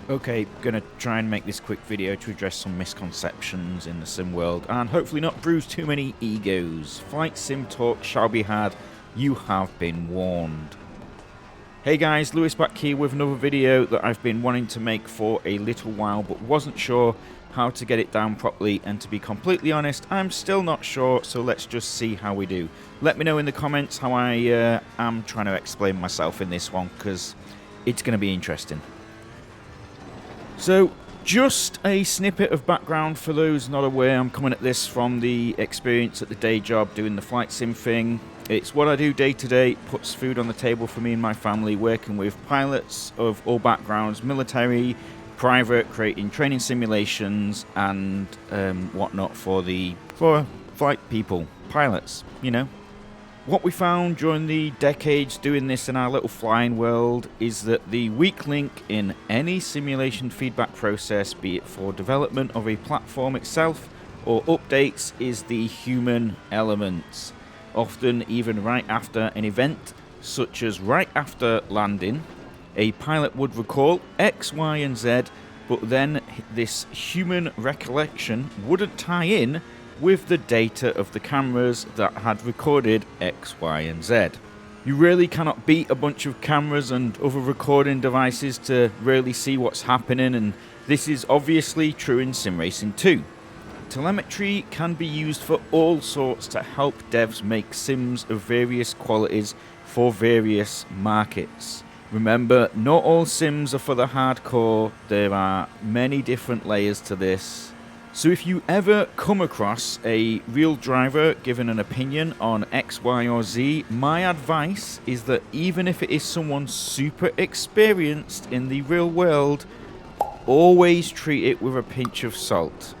Okay, gonna try and make this quick video to address some misconceptions in the sim world and hopefully not bruise too many egos. Flight sim talk shall be had, you have been warned. Hey guys, Lewis back here with another video that I've been wanting to make for a little while but wasn't sure how to get it down properly, and to be completely honest, I'm still not sure, so let's just see how we do. Let me know in the comments how I am trying to explain myself in this one, because it's going to be interesting. So, just a snippet of background for those not aware. I'm coming at this from the experience at the day job doing the flight sim thing. It's what I do day to day, puts food on the table for me and my family, working with pilots of all backgrounds, military, private, creating training simulations and whatnot for flight people, pilots, you know. What we found during the decades doing this in our little flying world is that the weak link in any simulation feedback process, be it for development of a platform itself or updates, is the human element. Often even right after an event, such as right after landing, a pilot would recall X, Y and Z, but then this human recollection wouldn't tie in with the data of the cameras that had recorded X, Y and Z. You really cannot beat a bunch of cameras and other recording devices to really see what's happening, and this is obviously true in sim racing too. Telemetry can be used for all sorts to help devs make sims of various qualities for various markets. Remember, not all sims are for the hardcore, there are many different layers to this. So if you ever come across a real driver giving an opinion on X, Y or Z, my advice is that even if it is someone super experienced in the real world, always treat it with a pinch of salt.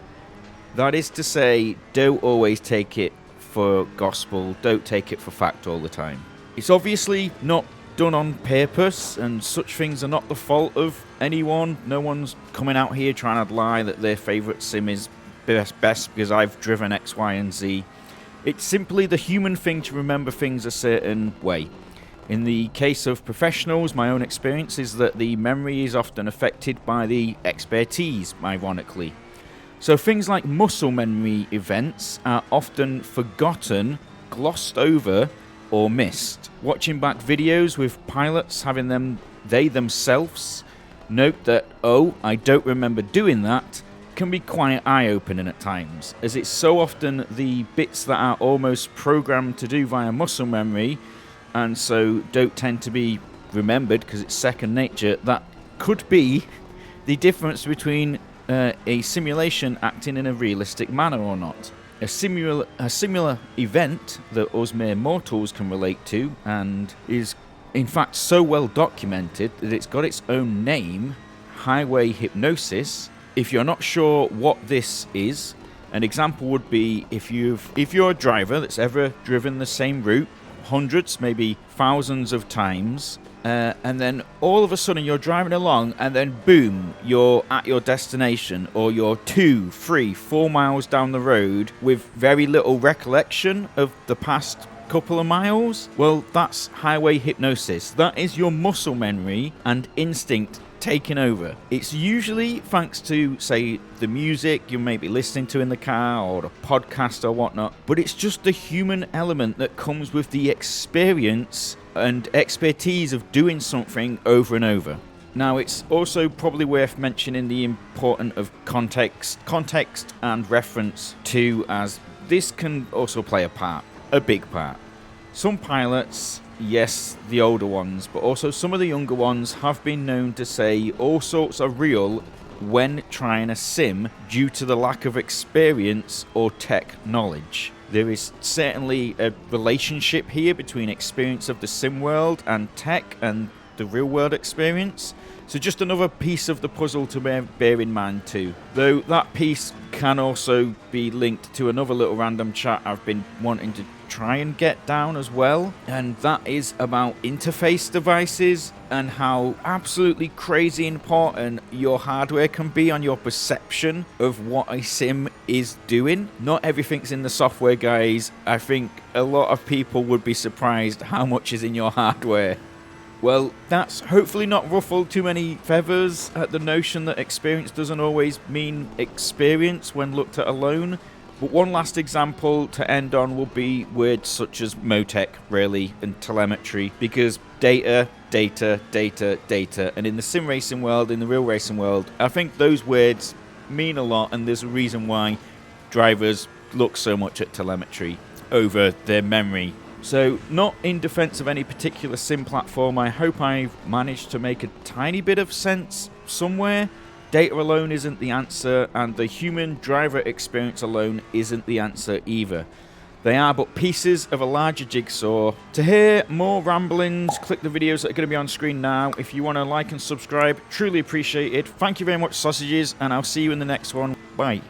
That is to say, don't always take it for gospel, don't take it for fact all the time. It's obviously not done on purpose, and such things are not the fault of anyone. No one's coming out here trying to lie that their favourite sim is best because I've driven X, Y and Z. It's simply the human thing to remember things a certain way. In the case of professionals, my own experience is that the memory is often affected by the expertise, ironically. So things like muscle memory events are often forgotten, glossed over, or missed. Watching back videos with pilots having they themselves note that, oh, I don't remember doing that, can be quite eye-opening at times, as it's so often the bits that are almost programmed to do via muscle memory and so don't tend to be remembered because it's second nature, that could be the difference between a simulation acting in a realistic manner or not. A similar event that us mere mortals can relate to, and is in fact so well documented that it's got its own name, highway hypnosis. If you're not sure what this is, an example would be if you're a driver that's ever driven the same route hundreds, maybe thousands of times, and then all of a sudden you're driving along and then boom, you're at your destination, or you're 2, 3, 4 miles down the road with very little recollection of the past couple of miles. Well, that's highway hypnosis. That is your muscle memory and instinct taking over. It's usually thanks to, say, the music you may be listening to in the car or a podcast or whatnot, but it's just the human element that comes with the experience and expertise of doing something over and over. Now, it's also probably worth mentioning the importance of context and reference too, as this can also play a part, a big part. Some pilots, yes, the older ones, but also some of the younger ones have been known to say all sorts are real when trying a sim due to the lack of experience or tech knowledge. There is certainly a relationship here between experience of the sim world and tech and the real world experience. So just another piece of the puzzle to bear in mind too. Though that piece can also be linked to another little random chat I've been wanting to try and get down as well, and that is about interface devices and how absolutely crazy important your hardware can be on your perception of what a sim is doing. Not everything's in the software, guys. I think a lot of people would be surprised how much is in your hardware. Well, that's hopefully not ruffled too many feathers at the notion that experience doesn't always mean experience when looked at alone. But one last example to end on will be words such as motec, really, and telemetry, because data, data, data, data, and in the sim racing world, in the real racing world, I think those words mean a lot, and there's a reason why drivers look so much at telemetry over their memory. So, not in defense of any particular sim platform, I hope I've managed to make a tiny bit of sense somewhere. Data alone isn't the answer, and the human driver experience alone isn't the answer either. They are but pieces of a larger jigsaw. To hear more ramblings, click the videos that are going to be on screen now. If you want to like and subscribe, truly appreciate it. Thank you very much, sausages, and I'll see you in the next one. Bye.